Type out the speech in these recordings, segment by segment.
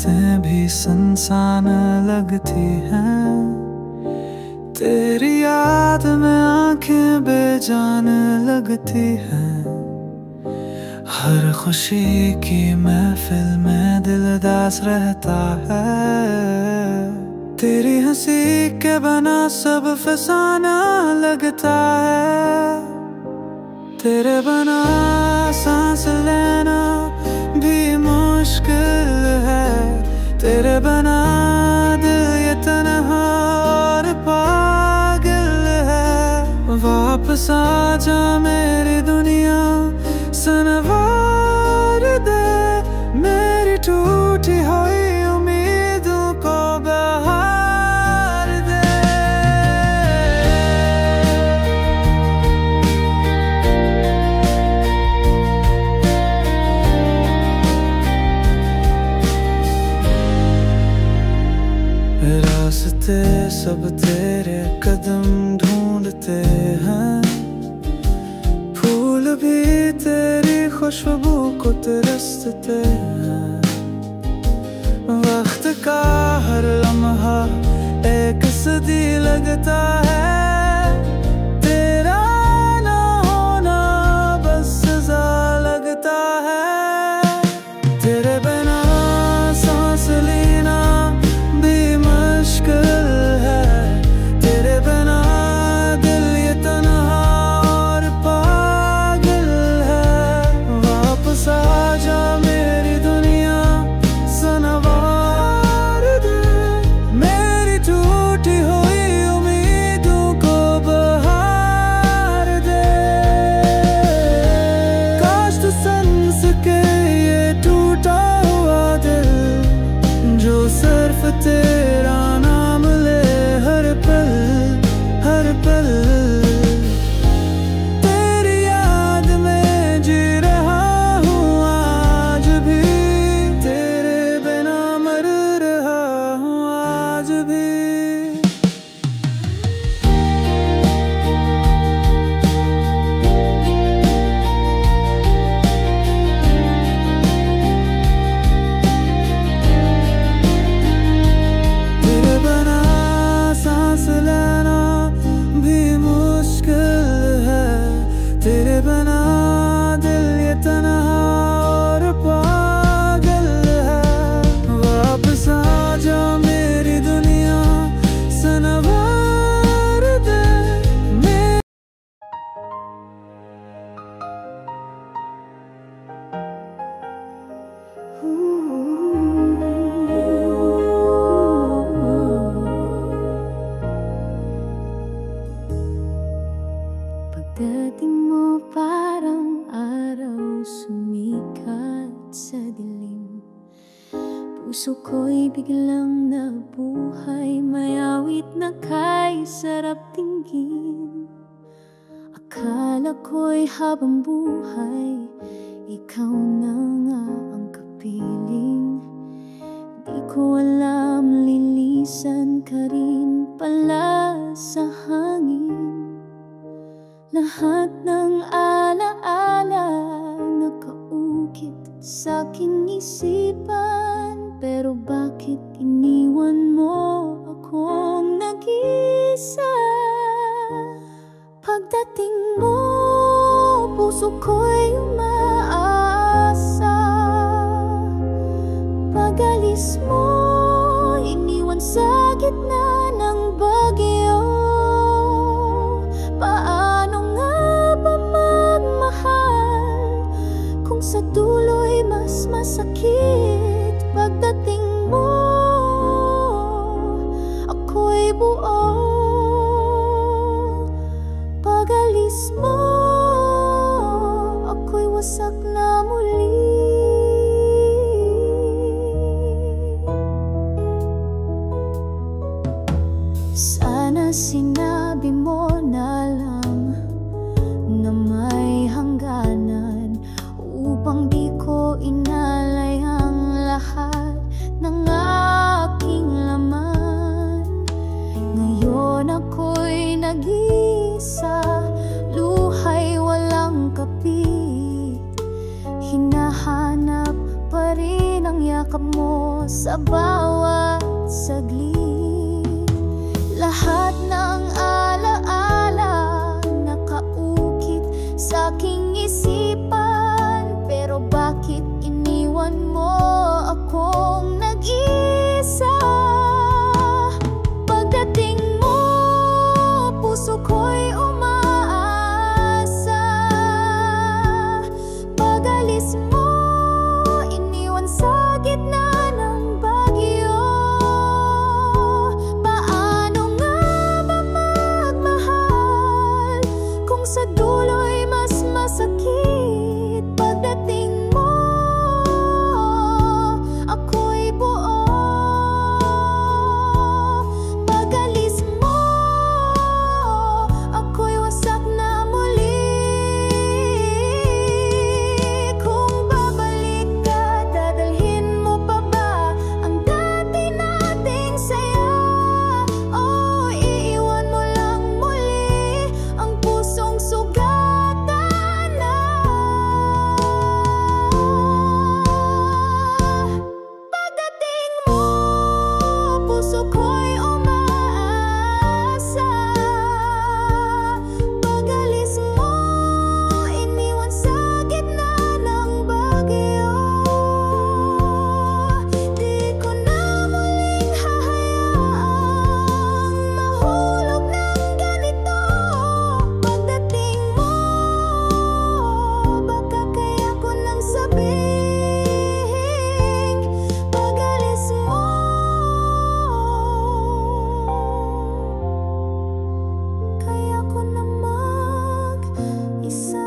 रातें भी सुनसान लगती हैं, तेरी याद में आंखें बेजान लगती हैं। हर खुशी की महफिल में दिल उदास रहता है, तेरी हंसी के बना सब फसाना लगता है। तेरे बना सांस लेना भी मुश्किल है, तेरे बना दिल ये तन्हा और पागल है। वापस आ जा मेरी दुनिया, सनवार दे मेरी टूटी हुई उम्मीदों को बहार दे। रास्ते सब तेरे कदम ढूंढते हैं, फूल भी तेरी खुशबू को तरसते हैं। वक्त का हर लम्हा एक सदी लगता है, तेरा ना होना बस सजा लगता है। तेरे बिना सांस लेना भी मुश्किल है, तेरे बिना दिल ये तन्हा और पागल है। वापस आ जा मेरी दुनिया, सनवार दे मेरी टूटी हुई उम्मीदों को बहार दे। काश तू सुन सके ये टूटा हुआ दिल, जो सिर्फ तेरा नाम ले हर पल हर पल। तेरी याद में जी रहा हूँ आज भी, तेरे बिना मर रहा हूँ आज भी। तेरे बिना सांस लेना भी मुश्किल है, तेरे बिना दिल ये तन्हा और पागल है। वापस आ जा मेरी दुनिया, सनवार दे मेरी। Pagdating mo parang araw sumikat sa dilim, puso ko'y biglang nabuhay, may awit na kay sarap tingin. Akala ko'y habang buhay, ikaw na nga ang kapiling. Di ko alam lilisan ka rin pala sa hangin. Lahat ng alaala nakaukit sa aking isipan, pero bakit iniwan mo akong nag-isa? Pagdating mo, puso ko'y umaasa. Pag-alis mo, iniwan sa gitna ng bagyo. Paano nga ba magmahal kung sa dulo'y mas masakit? Pagdating mo, ako'y buo. Pag-alis mo, ako'y wasak na muli. Sana sinabi mo na lang na may hangganan, upang di ko inalay ang lahat ng aking laman. Ngayon ako'y nag-iisa, luhay walang kapit. Hinahanap pa rin ang yakap mo sa bawat saglit. Lahat ng alaala nakaukit sa aking isipan. Pero bakit iniwan mo akong nag-isa? Pagdating mo, puso ko'y umaasa. Pag-alis mo, iniwan sa gitna ng bagyo. Paano nga ba magmahal kung sa dulo'y mas masakit? Pagdating mo, ako'y buo. Pag-alis mo, ako'y wasak na muli. Kung babalik ka, dadalhin mo pa ba ang dati nating saya? O iiwan mo lang muli ang pusong sugatan na? Pagdating mo, puso ko'y umaasa. Pag-alis mo, iniwan sa gitna ng bagyo. Di ko na muling hahayaang mahulog ng ganito. Pagdating mo, baka kaya ko nang sabihin, pag-alis mo, kaya ko na mag-isa.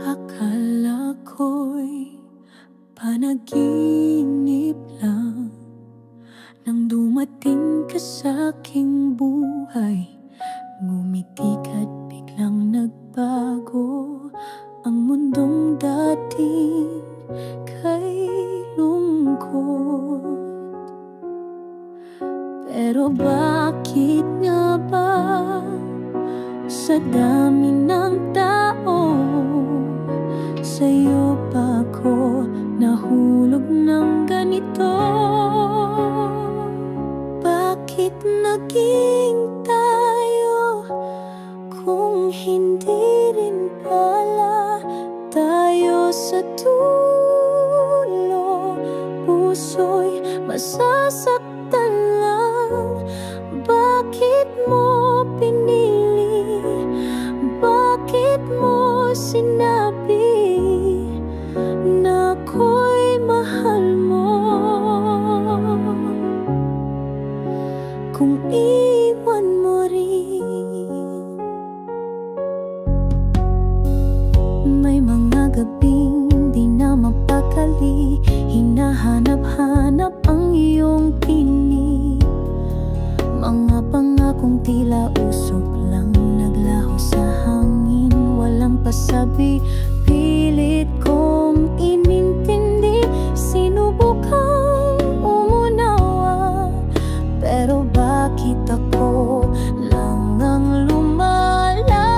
Akala ko'y panaginip lang nang dumating ka sa aking buhay. Ngumiti ka't biglang nagbago ang mundong dating kay lungkot. Pero bakit nga ba sa dami ng tao, sa'yo pa ako nahulog ng ganito? Bakit naging tayo kung hindi rin pala tayo sa dulo? Puso'y masasaktan lang. Bakit mo pinili? Bakit mo sinabi na ako'y mahal mo? Kung iwan mo rin, may mga gabing di na mapakali, hinahanap-hanap ang iyong tinig. Mga pangakong tila usok lang naglaho sa hangin, walang pasabi. Pilit kong inintindi, sinubukang umunawa, pero bakit ako lang ang lumalaban?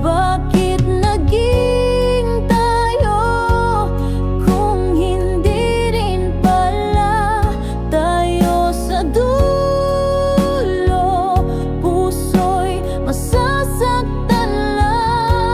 Bakit naging tayo kung hindi rin pala tayo sa dulo? Puso'y masasaktan lang.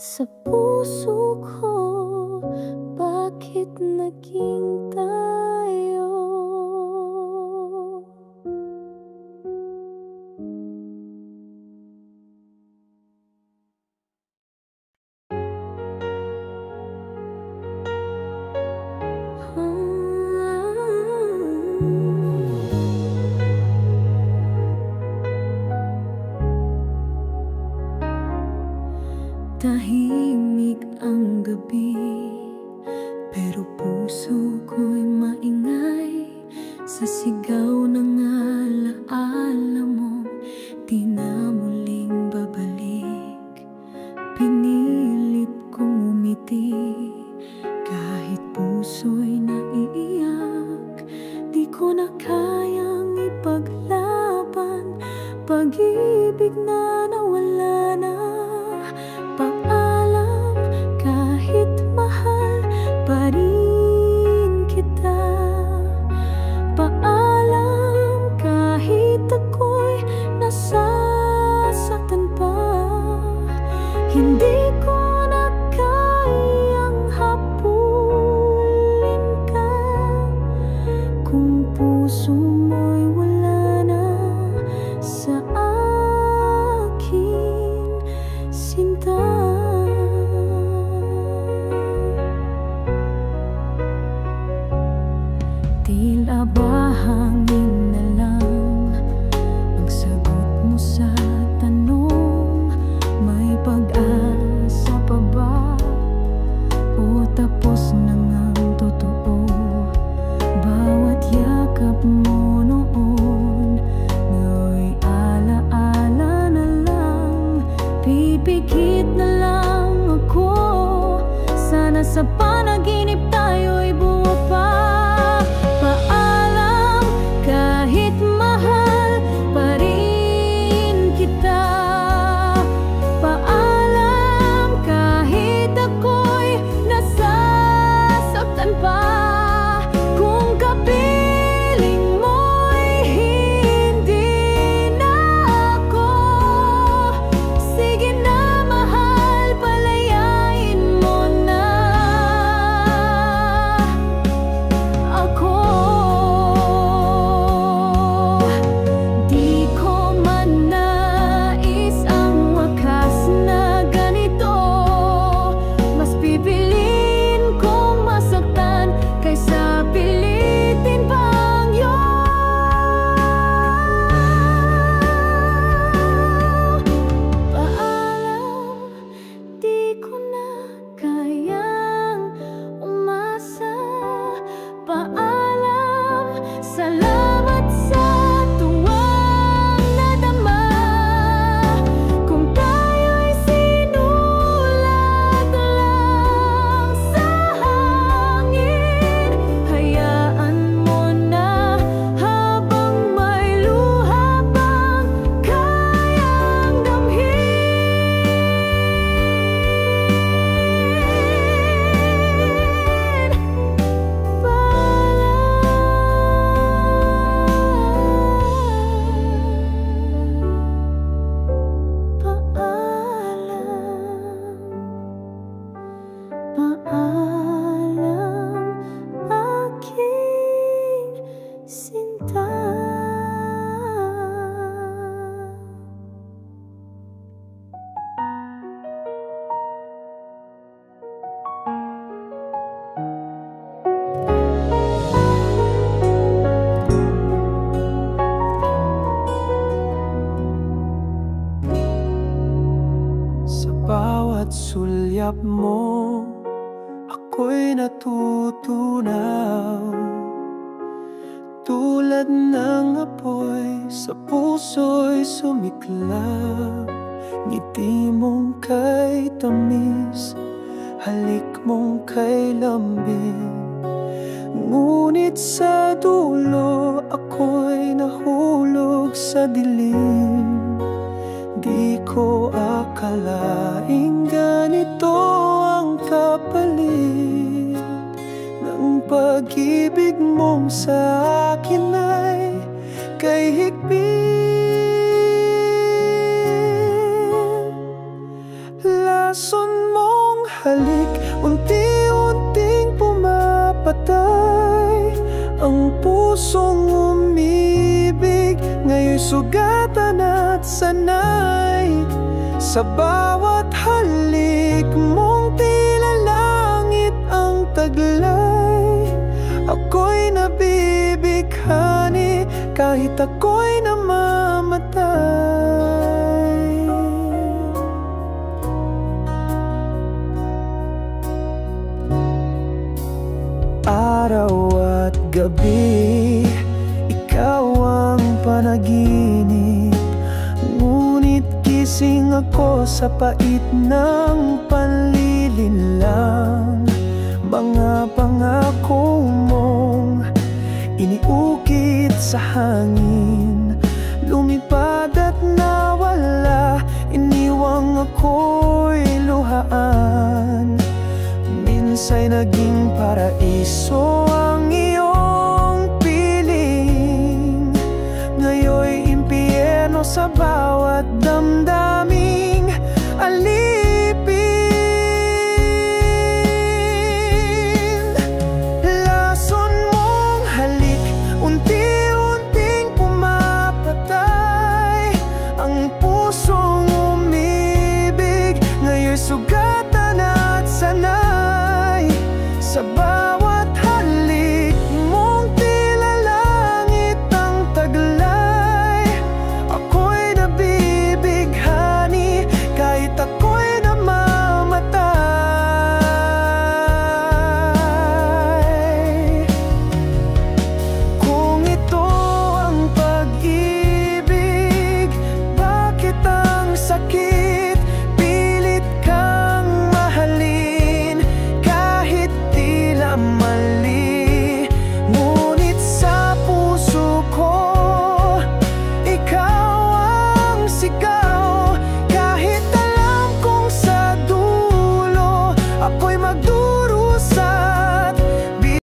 sa puso ko. Bakit naging tayo? Tahimik ang gabi, pero puso ko'y maingay sa sigaw ng alaala mo. Di na muling babalik, pinilit kong umiti kahit puso'y naiiyak. Di ko na kayang ipaglaban pag-ibig na nawala na. Paalam, kahit mahal pa rin kita. Paalam, kahit ako'y nasasaktan pa. Hindi ko na kayang habulin ka kung puso mo'y wala na sa akin, sinta. Tila ba hangin na lang ang sagot mo sa tanong? May pag-asa pa ba? O tapos na ngang totoo? Bawat yakap mo noon, nga'y ala-ala na lang. Pipikit na lang ako, sana sa panaginip tayo'y buo pa. Paalam, kahit mahal pa rin kita. Paalam, kahit ako'y nasasaktan pa. Kung kapiling mo'y hindi na ako, sige na mahal, palayain mo na ako. Di ko man nais ang wakas na ganito. Mas pipiliin kong masaktan kaysa pilitin pang paalam, di ko na kayang umasa. Paalam, salamat sa tuwang nadama. Kung tayo'y sinulat lang sa hangin, hayaan mo na habang may luha pang kayang damhin. Paalam, aking sinta. Sa bawat sulyap mo, ako'y natutunaw. Tulad ng apoy sa puso'y sumiklab. Ngiti mong kay tamis, halik mong kay lambing. Ngunit sa dulo, ako'y nahulog sa dilim. Di ko akalaing ganito ang kapalit ng pag-ibig mong sa akin ay kay higpit. Lason mo halik, unti-unting pumapatay ang pusong umibig. Ngayon'y sugatan at sanay sa bawat halik mong tila langit ang taglay. Ako'y nabibighani kahit ako'y namamatay. Araw at gabi, ikaw ang panaginip. Ngunit gising ako sa pait ng panlilinlang. Mga pangako mong iniukit sa hangin, lumipad at nawala, iniwang ako'y luhaan. Minsa'y naging paraiso ang iyong piling, ngayon'y impyerno sa bawat damdaming alipin. Lason mong halik, unti-unting pumapatay ang pusong umibig. Ngayon'y sugat